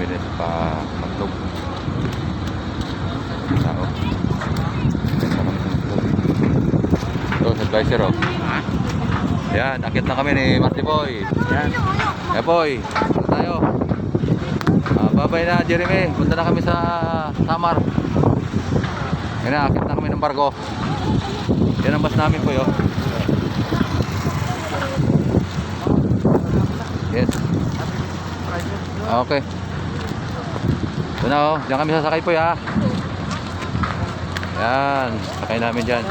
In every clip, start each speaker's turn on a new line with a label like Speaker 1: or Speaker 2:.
Speaker 1: din pa magtog. Tao. Ito, advisor oh. Yan, akit na kami ni Marty Boy. Yan. Eh Boy, punta tayo. Babay na Jeremy, punta na kami sa Samar. Yan na, akit na kami ng barko. Yan ang bus namin po yun. Yes. Okay. Ito na oh, diyan kami sasakay po ya. Yan, sakay namin dyan.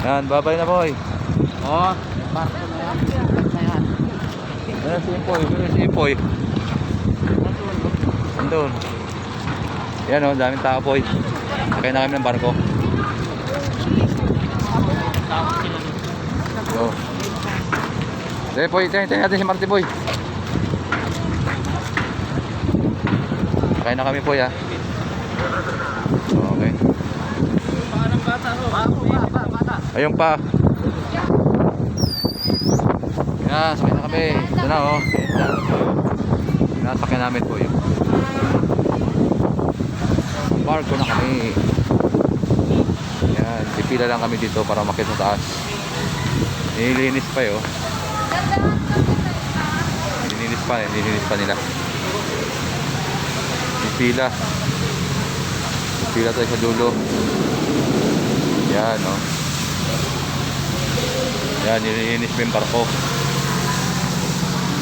Speaker 1: Yan, babay na Boy.
Speaker 2: Oh, barko na yan.
Speaker 1: Ayan si Impoy, si Impoy. Andun. Yan o, daming tao Boy. Sakay na kami ng barko. So. Sige Boy, tayo natin si Marty Boy. Sakay na kami Boy ha. Okay.
Speaker 2: Pangalang bata ho. Bata.
Speaker 1: Ayun pa. Yan, sakay na kami. Ito na oh. Nasakay namin po yun. Barko na kami. Yan, pipila lang kami dito para makita sa taas. Nililinis pa yun. Nililinis pa nila. Pipila. Pipila tayo sa dulo. Yan oh. Yan, nililinis pa yung barko.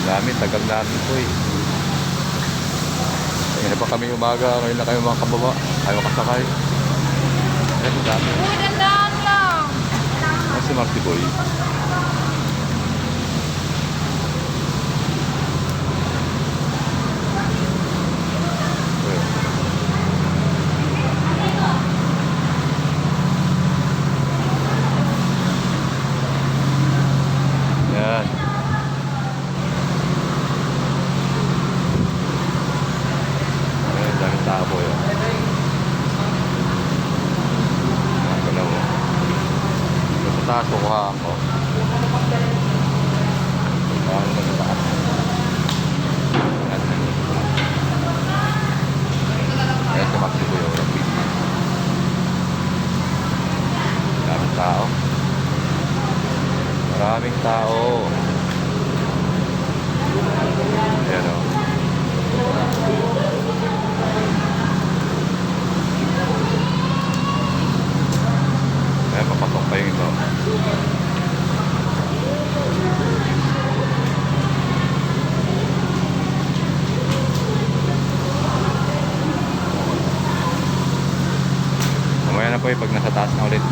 Speaker 1: Dami, tagal namin po eh. Ngayon na pa kami umaga, ngayon na kayo mga kababa. Ayaw makasakay. Ayan, dami.
Speaker 3: Uy, dandaan lang.
Speaker 1: Ayan si Marty Boy. Ayan. Ayan, daming tao po yun. Ayan, galaw mo. Sa taas, kukuhaan ko. Ayan, sa taas. Ayan. Ayan, si Maxi po yung rapid. Daming tao. Maraming tao. Ayan o. Ayan, papasok pa yung ito. Mamaya na po yung pag nasa taas na ulit.